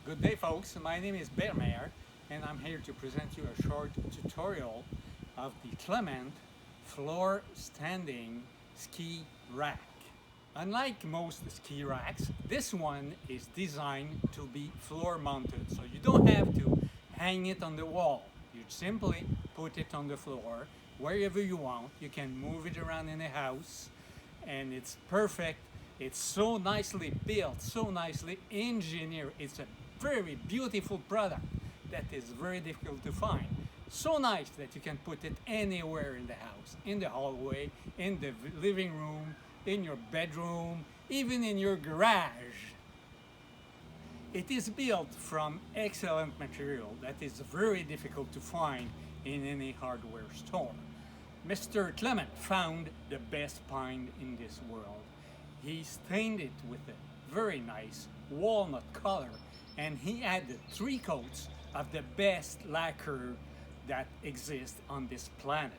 Good day folks, my name is Clement and I'm here to present you a short tutorial of the Clement floor standing ski rack. Unlike most ski racks, this one is designed to be floor mounted, so you don't have to hang it on the wall. You simply put it on the floor wherever you want. You can move it around in the house and it's perfect. It's so nicely built, so nicely engineered. It's a very beautiful product that is very difficult to find. So nice that you can put it anywhere in the house, in the hallway, in the living room, in your bedroom, even in your garage. It is built from excellent material that is very difficult to find in any hardware store. Mr. Clement found the best pine in this world. He stained it with a very nice walnut color, and he added 3 coats of the best lacquer that exists on this planet.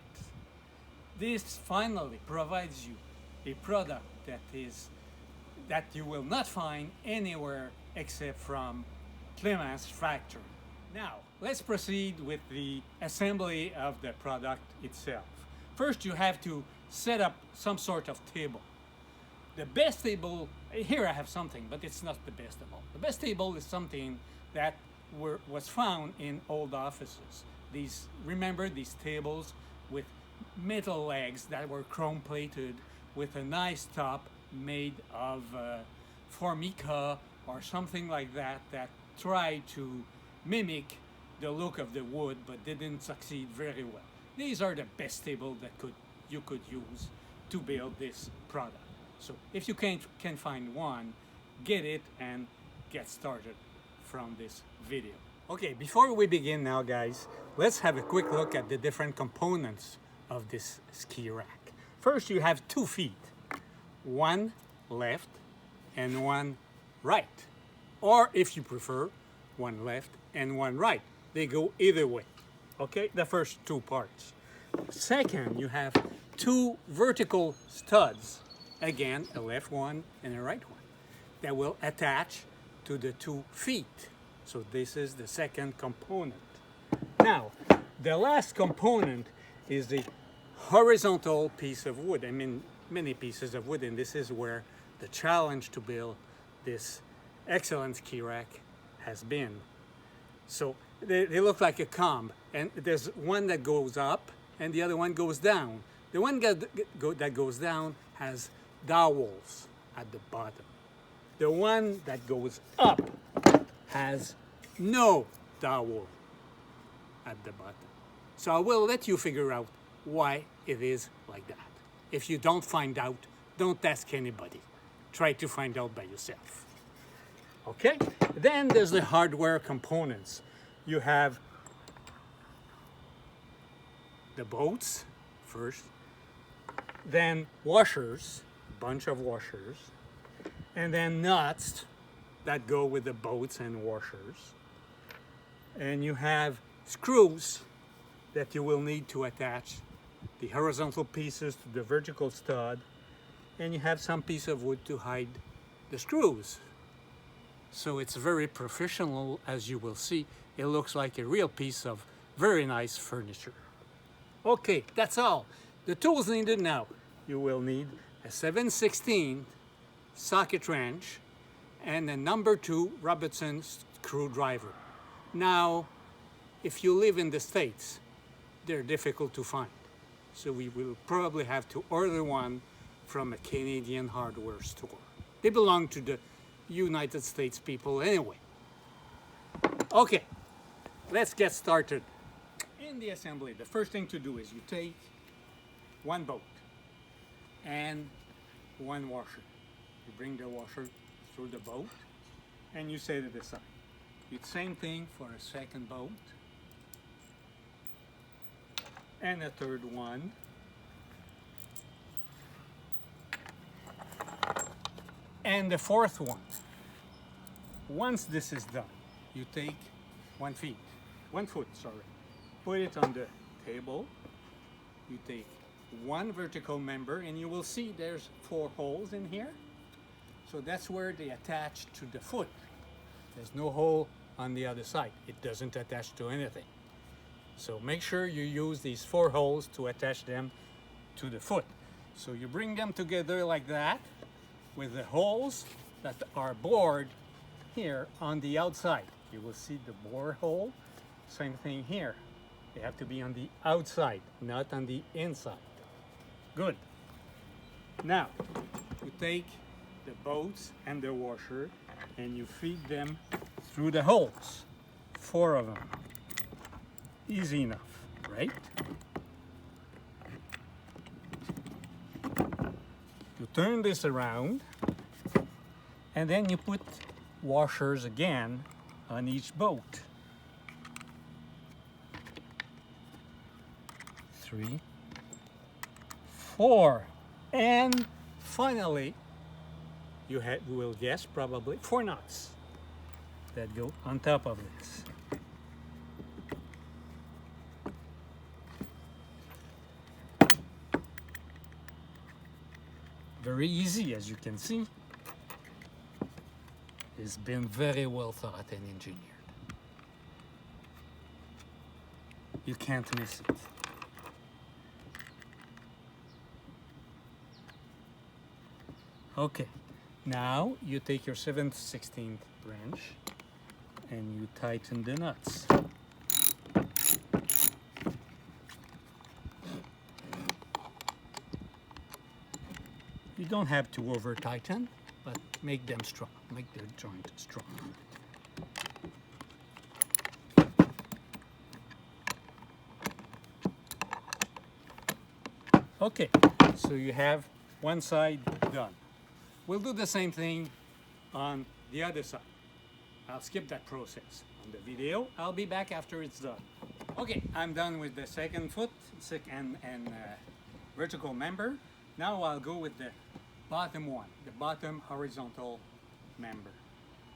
This finally provides you a product that you will not find anywhere except from Clement's factory. Now, let's proceed with the assembly of the product itself. First, you have to set up some sort of table. The best table, here I have something, but it's not the best of all. The best table is something that was found in old offices. Remember these tables with metal legs that were chrome plated with a nice top made of formica or something like that, that tried to mimic the look of the wood but didn't succeed very well. These are the best tables that you could use to build this product. So if you can find one, get it and get started from this video. Okay, before we begin now, guys, let's have a quick look at the different components of this ski rack. First, you have 2 feet, one left and one right. Or if you prefer, one left and one right. They go either way. Okay, the first 2 parts. Second, you have 2 vertical studs. Again, a left one and a right one that will attach to the 2 feet. So this is the second component. Now, the last component is the horizontal piece of wood. I mean, many pieces of wood, and this is where the challenge to build this excellent ski rack has been. So they look like a comb, and there's one that goes up and the other one goes down. The one that goes down has dowels at the bottom. The one that goes up has no dowel at the bottom. So I will let you figure out why it is like that. If you don't find out, don't ask anybody. Try to find out by yourself. Okay? Then there's the hardware components. You have the bolts first, then washers, bunch of washers, and then nuts that go with the bolts and washers. And you have screws that you will need to attach the horizontal pieces to the vertical stud, and you have some piece of wood to hide the screws. So it's very professional, as you will see. It looks like a real piece of very nice furniture. Okay, that's all. The tools needed now. You will need a 7/16 socket wrench and a number 2 Robertson screwdriver. Now, if you live in the States, they're difficult to find. So we will probably have to order one from a Canadian hardware store. They belong to the United States people anyway. Okay, let's get started. In the assembly, the first thing to do is you take one bolt and one washer. You bring the washer through the bolt and you set it aside. It's same thing for a second bolt and a third one. And the fourth one. Once this is done, you take 1 foot, put it on the table. You take one vertical member and you will see there's 4 holes in here. So that's where they attach to the foot. There's no hole on the other side. It doesn't attach to anything. So make sure you use these 4 holes to attach them to the foot. So you bring them together like that with the holes that are bored here on the outside. You will see the bore hole. Same thing here. They have to be on the outside, not on the inside. Good. Now, you take the bolts and the washer and you feed them through the holes. 4 of them. Easy enough, right? You turn this around and then you put washers again on each bolt. 3, 4, and finally you will guess probably 4 nuts that go on top of this. Very easy, as you can see. It's been very well thought and engineered. You can't miss it. Okay, now you take your 7/16 wrench and you tighten the nuts. You don't have to over tighten, but make them strong, make their joint strong. Okay, so you have one side done. We'll do the same thing on the other side. I'll skip that process on the video. I'll be back after it's done. Okay, I'm done with the second foot and vertical member. Now I'll go with the bottom one, the bottom horizontal member.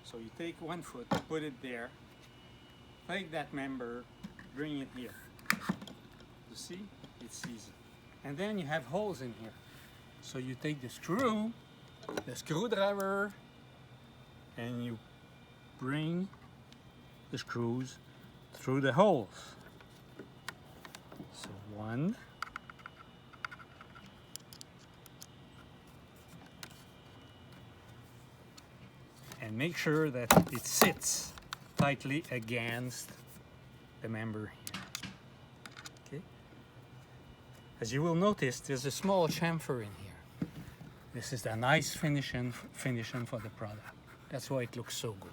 So you take one foot, put it there, take that member, bring it here. You see? It's easy. And then you have holes in here. So you take the screwdriver, and you bring the screws through the holes. So 1, and make sure that it sits tightly against the member here. Okay. As you will notice, there's a small chamfer in here. This is a nice finishing for the product. That's why it looks so good.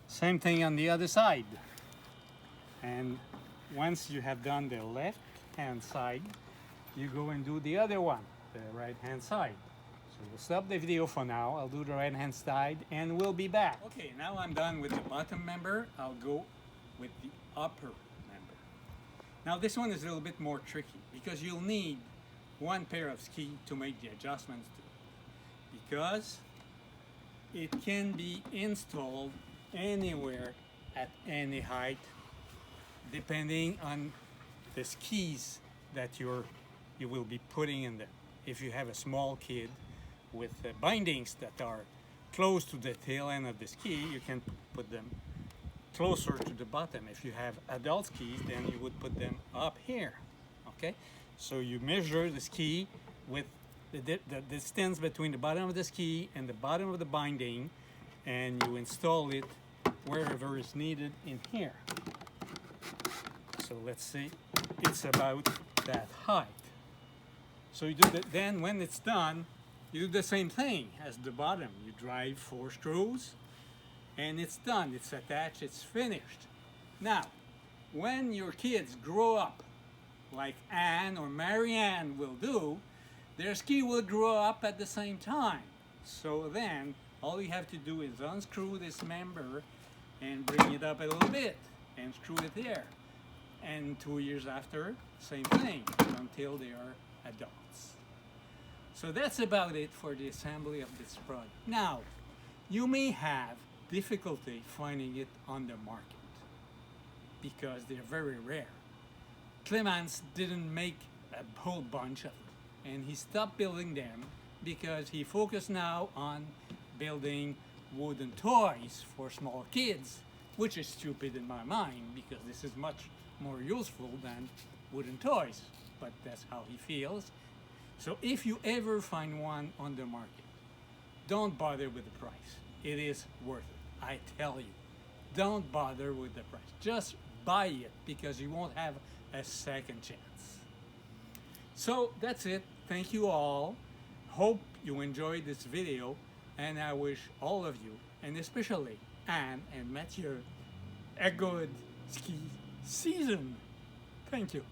Same thing on the other side. And once you have done the left hand side, you go and do the other one, the right hand side. So we'll stop the video for now. I'll do the right hand side and we'll be back. Okay, now I'm done with the bottom member. I'll go with the upper member. Now this one is a little bit more tricky because you'll need one pair of skis to make the adjustments to, because it can be installed anywhere at any height depending on the skis that you will be putting in them. If you have a small kid with bindings that are close to the tail end of the ski, you can put them closer to the bottom. If you have adult skis, then you would put them up here. Okay, so you measure the ski with the distance between the bottom of the ski and the bottom of the binding, and you install it wherever is needed in here. So let's see, it's about that height. So you do that. Then when it's done, you do the same thing as the bottom. You drive 4 screws and it's done, it's attached, it's finished. Now, when your kids grow up, like Anne or Marianne will do, their ski will grow up at the same time. So then all you have to do is unscrew this member and bring it up a little bit and screw it there. And 2 years after, same thing until they are adults. So that's about it for the assembly of this product. Now, you may have difficulty finding it on the market. because they're very rare. Clement didn't make a whole bunch of them, and he stopped building them because he focused now on building wooden toys for small kids, which is stupid in my mind because this is much more useful than wooden toys, but that's how he feels. So if you ever find one on the market, don't bother with the price. It is worth it, I tell you. Don't bother with the price. Just buy it because you won't have a second chance. So that's it. Thank you all. Hope you enjoyed this video, and I wish all of you, and especially Anne and Mathieu, a good ski season. Thank you.